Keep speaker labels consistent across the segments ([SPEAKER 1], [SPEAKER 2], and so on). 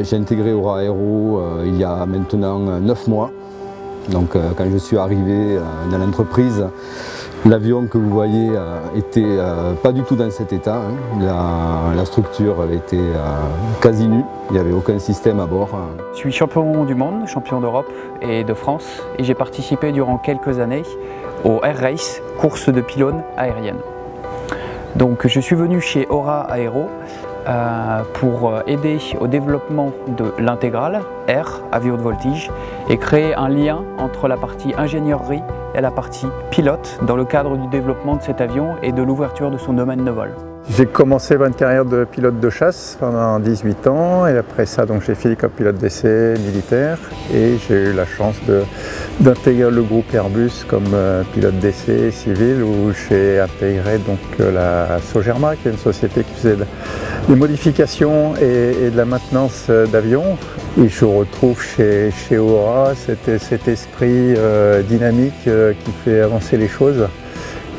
[SPEAKER 1] j'ai intégré Aura Aero il y a maintenant 9 mois. Donc quand je suis arrivé dans l'entreprise, l'avion que vous voyez était pas du tout dans cet état. La structure était quasi nue, il n'y avait aucun système à bord.
[SPEAKER 2] Je suis champion du monde, champion d'Europe et de France et j'ai participé durant quelques années au Air Race, course de pylônes aériennes. Donc je suis venu chez Aura Aero pour aider au développement de l'intégrale Air à haute voltige et créer un lien entre la partie ingénierie et la partie pilote dans le cadre du développement de cet avion et de l'ouverture de son domaine de vol.
[SPEAKER 3] J'ai commencé une carrière de pilote de chasse pendant 18 ans et après ça j'ai fini comme pilote d'essai militaire et j'ai eu la chance d'intégrer le groupe Airbus comme pilote d'essai civil où j'ai intégré la Sogerma qui est une société qui faisait des modifications et de la maintenance d'avions. Et je retrouve chez Aura cet esprit dynamique qui fait avancer les choses.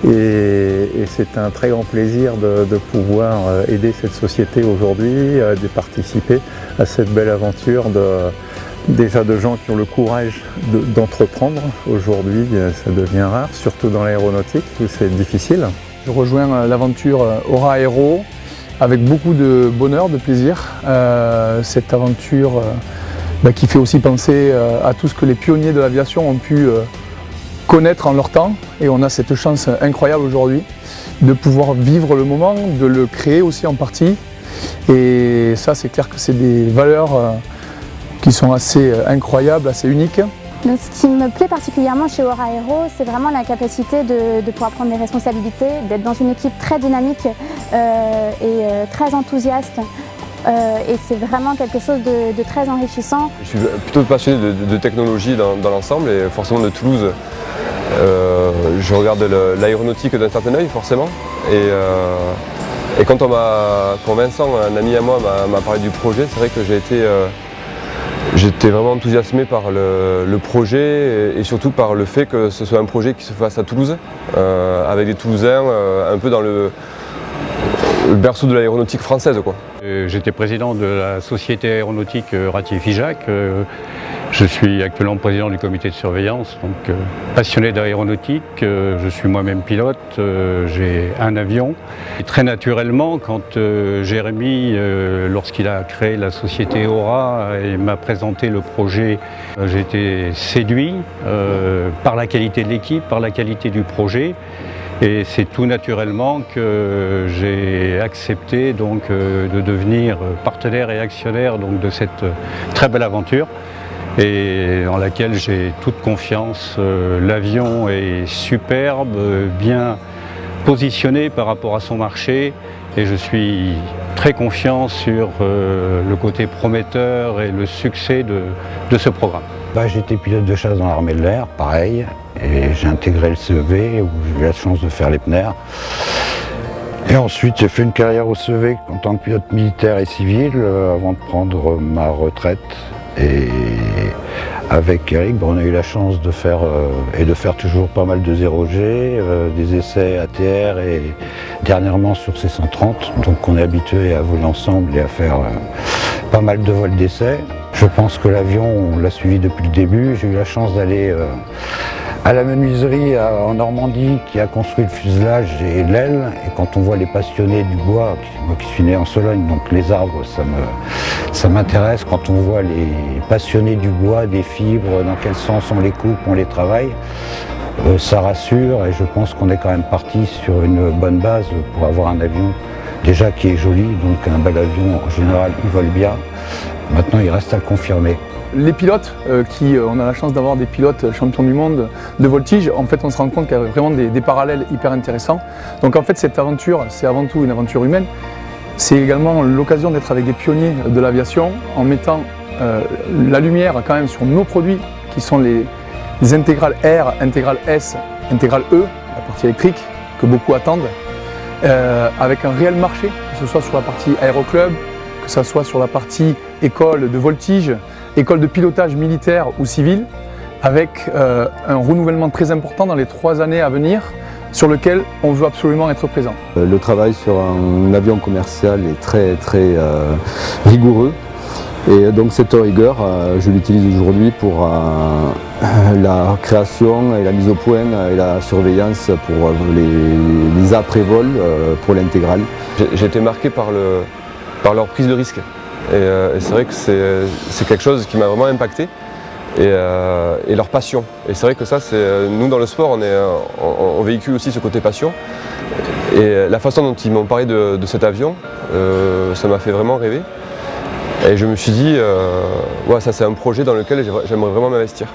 [SPEAKER 3] Et c'est un très grand plaisir de pouvoir aider cette société aujourd'hui, de participer à cette belle aventure déjà de gens qui ont le courage d'entreprendre. Aujourd'hui, ça devient rare, surtout dans l'aéronautique où c'est difficile.
[SPEAKER 4] Je rejoins l'aventure Aura Aero avec beaucoup de bonheur, de plaisir. Cette aventure qui fait aussi penser à tout ce que les pionniers de l'aviation ont pu connaître en leur temps et on a cette chance incroyable aujourd'hui de pouvoir vivre le moment, de le créer aussi en partie et ça c'est clair que c'est des valeurs qui sont assez incroyables, assez uniques.
[SPEAKER 5] Donc, ce qui me plaît particulièrement chez Aura Aero, c'est vraiment la capacité de pouvoir prendre des responsabilités, d'être dans une équipe très dynamique et très enthousiaste. Et c'est vraiment quelque chose de très enrichissant.
[SPEAKER 6] Je suis plutôt passionné de technologie dans l'ensemble et forcément de Toulouse. Je regarde l'aéronautique d'un certain œil forcément. Et quand Vincent, un ami à moi, m'a parlé du projet, c'est vrai que j'étais vraiment enthousiasmé par le projet et surtout par le fait que ce soit un projet qui se fasse à Toulouse, avec des Toulousains un peu dans le berceau de l'aéronautique française, quoi.
[SPEAKER 7] J'étais président de la société aéronautique Ratier Figeac. Je suis actuellement président du comité de surveillance, donc passionné d'aéronautique. Je suis moi-même pilote, j'ai un avion. Et très naturellement, quand Jérémy, lorsqu'il a créé la société Aura et m'a présenté le projet, j'ai été séduit par la qualité de l'équipe, par la qualité du projet. Et c'est tout naturellement que j'ai accepté de devenir partenaire et actionnaire de cette très belle aventure et dans laquelle j'ai toute confiance. L'avion est superbe, bien positionné par rapport à son marché et je suis très confiant sur le côté prometteur et le succès de ce programme.
[SPEAKER 8] J'étais pilote de chasse dans l'armée de l'air, pareil, et j'ai intégré le CEV où j'ai eu la chance de faire les PNR. Et ensuite j'ai fait une carrière au CEV en tant que pilote militaire et civil avant de prendre ma retraite. Et avec Eric, on a eu la chance de faire toujours pas mal de 0G, des essais ATR et dernièrement sur C130. Donc on est habitué à voler ensemble et à faire pas mal de vols d'essais. Je pense que l'avion, on l'a suivi depuis le début. J'ai eu la chance d'aller à la menuiserie en Normandie qui a construit le fuselage et l'aile. Et quand on voit les passionnés du bois, moi qui suis né en Sologne, donc les arbres, ça m'intéresse. Quand on voit les passionnés du bois, des fibres, dans quel sens on les coupe, on les travaille, ça rassure et je pense qu'on est quand même parti sur une bonne base pour avoir un avion déjà qui est joli, donc un bel avion en général il vole bien. Maintenant il reste à le confirmer.
[SPEAKER 4] Les pilotes, on a la chance d'avoir des pilotes champions du monde de voltige, en fait on se rend compte qu'il y a vraiment des parallèles hyper intéressants. Donc en fait cette aventure, c'est avant tout une aventure humaine. C'est également l'occasion d'être avec des pionniers de l'aviation en mettant la lumière quand même sur nos produits qui sont les intégrales R, intégrale S, intégrale E, la partie électrique que beaucoup attendent, avec un réel marché, que ce soit sur la partie aéroclub, que ce soit sur la partie école de voltige, école de pilotage militaire ou civil, avec un renouvellement très important dans les 3 années à venir sur lequel on veut absolument être présent.
[SPEAKER 1] Le travail sur un avion commercial est très rigoureux Et donc cette rigueur, je l'utilise aujourd'hui pour la création et la mise au point et la surveillance pour les après-vols pour l'intégrale.
[SPEAKER 6] J'ai été marqué par leur prise de risque. Et c'est vrai que c'est quelque chose qui m'a vraiment impacté. Et leur passion. Et c'est vrai que ça, nous dans le sport, on véhicule aussi ce côté passion. Et la façon dont ils m'ont parlé de cet avion, ça m'a fait vraiment rêver. Et je me suis dit, ouais, ça c'est un projet dans lequel j'aimerais vraiment m'investir.